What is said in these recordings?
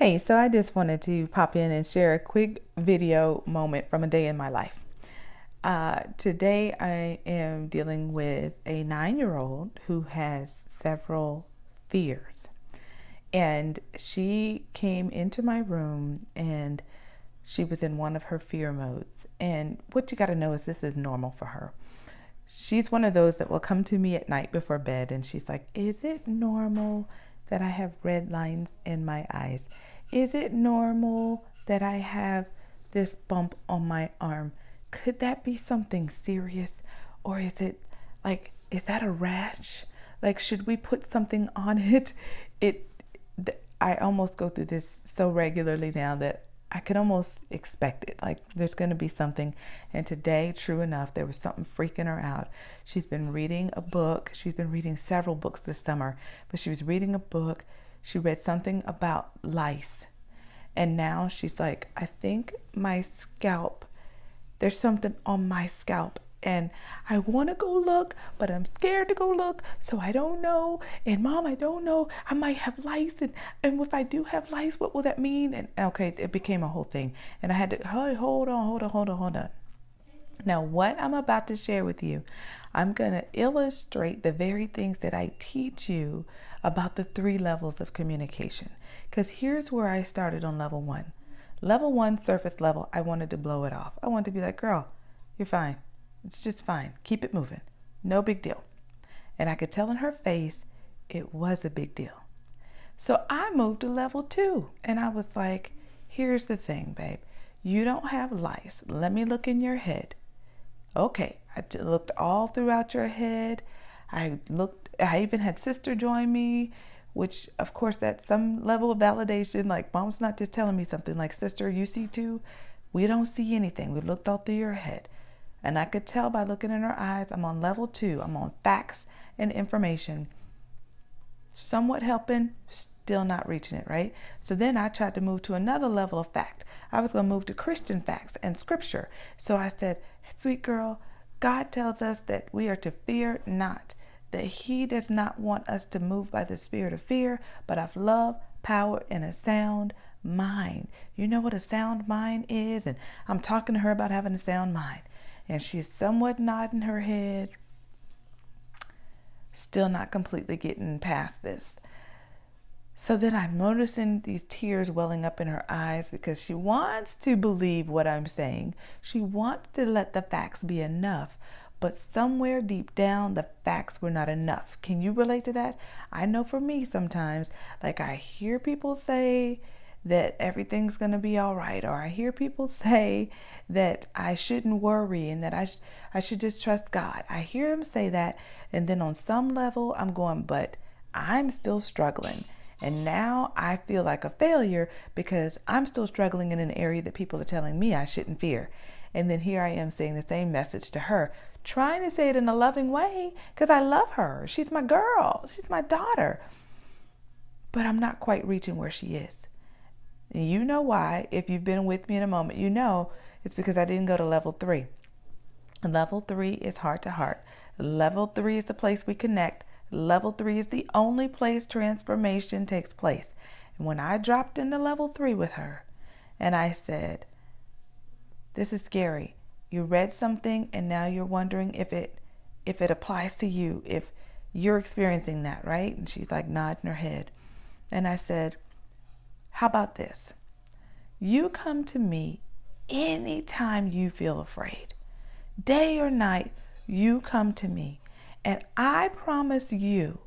Hey, so I just wanted to pop in and share a quick video moment from a day in my life. Today I am dealing with a 9-year-old who has several fears. And she came into my room and she was in one of her fear modes. And what you got to know is this is normal for her. She's one of those that will come to me at night before bed and she's like, "Is it normal that I have red lines in my eyes? Is it normal that I have this bump on my arm? Could that be something serious? Or is it like, is that a rash? Like, should we put something on it?" It, I almost go through this so regularly now that I could almost expect it. Like there's going to be something. And today, true enough, there was something freaking her out. She's been reading a book. She's been reading several books this summer, but she was reading a book. She read something about lice. And now she's like, "I think my scalp, there's something on my scalp. And I want to go look, but I'm scared to go look. So I don't know. And Mom, I don't know. I might have lice. And if I do have lice, what will that mean?" And okay, it became a whole thing. And I had to, hey, hold on. Now, what I'm about to share with you, I'm going to illustrate the very things that I teach you about the 3 levels of communication. Because here's where I started on level 1. Level 1, surface level, I wanted to blow it off. I wanted to be like, "Girl, you're fine. It's just fine. Keep it moving. No big deal." And I could tell in her face it was a big deal. So I moved to level 2 and I was like, "Here's the thing, babe. You don't have lice. Let me look in your head." Okay, I looked all throughout your head. I even had sister join me, which of course that's some level of validation. Like, Mom's not just telling me something. Like, "Sister, you see too? We don't see anything. We looked all through your head." And I could tell by looking in her eyes, I'm on level 2. I'm on facts and information. Somewhat helping, still not reaching it, right? So then I tried to move to another level of fact. I was going to move to Christian facts and scripture. So I said, "Sweet girl, God tells us that we are to fear not, that He does not want us to move by the spirit of fear, but of love, power, and a sound mind." You know what a sound mind is? And I'm talking to her about having a sound mind. And she's somewhat nodding her head, still not completely getting past this. So then I'm noticing these tears welling up in her eyes because she wants to believe what I'm saying. She wants to let the facts be enough. But somewhere deep down, the facts were not enough. Can you relate to that? I know for me sometimes, like I hear people say that everything's going to be all right, or I hear people say that I shouldn't worry and that I should just trust God. I hear them say that, and then on some level I'm going, but I'm still struggling. And now I feel like a failure because I'm still struggling in an area that people are telling me I shouldn't fear. And then here I am saying the same message to her, trying to say it in a loving way because I love her. She's my girl. She's my daughter. But I'm not quite reaching where she is. And you know why. If you've been with me in a moment, you know it's because I didn't go to level 3. Level 3 is heart to heart. Level 3 is the place we connect. Level 3 is the only place transformation takes place. And when I dropped into level 3 with her and I said, "This is scary. You read something and now you're wondering if it applies to you, if you're experiencing that, right?" And she's like nodding her head. And I said, "How about this? You come to me anytime you feel afraid. Day or night, you come to me. And I promise you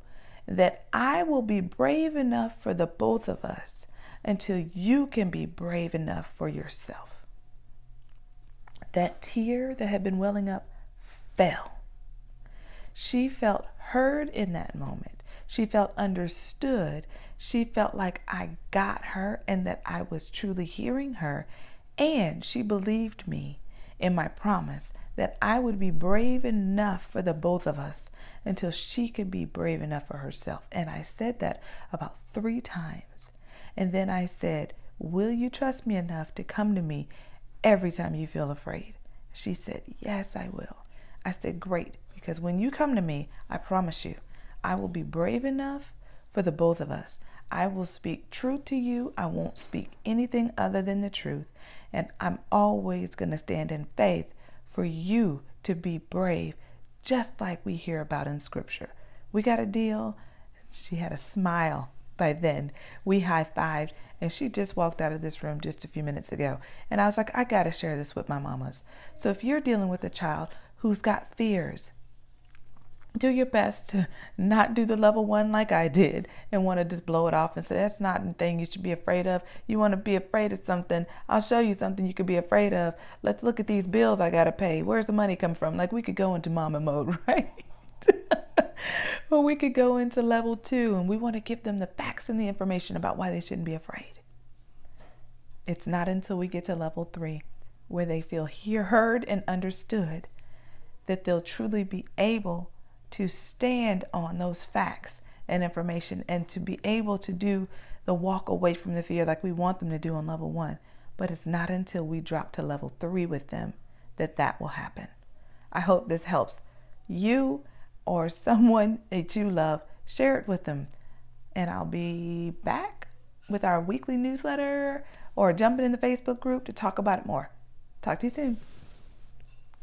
that I will be brave enough for the both of us until you can be brave enough for yourself." That tear that had been welling up fell. She felt heard in that moment. She felt understood. She felt like I got her and that I was truly hearing her. And she believed me in my promise that I would be brave enough for the both of us until she could be brave enough for herself. And I said that about 3 times. And then I said, "Will you trust me enough to come to me every time you feel afraid?" She said, "Yes, I will." I said, "Great, because when you come to me, I promise you, I will be brave enough for the both of us. I will speak truth to you. I won't speak anything other than the truth. And I'm always going to stand in faith for you to be brave, just like we hear about in scripture. We got a deal. She had a smile by then. We high-fived, and she just walked out of this room just a few minutes ago. And I was like, I got to share this with my mamas. So if you're dealing with a child who's got fears, do your best to not do the level 1 like I did and want to just blow it off and say, that's not a thing you should be afraid of. You want to be afraid of something, I'll show you something you could be afraid of. Let's look at these bills I got to pay. Where's the money come from? Like, we could go into mama mode, right? Or we could go into level 2 and we want to give them the facts and the information about why they shouldn't be afraid. It's not until we get to level 3 where they feel heard and understood that they'll truly be able to stand on those facts and information and to be able to do the walk away from the fear like we want them to do on level 1. But it's not until we drop to level 3 with them that that will happen. I hope this helps you or someone that you love. Share it with them. And I'll be back with our weekly newsletter or jumping in the Facebook group to talk about it more. Talk to you soon.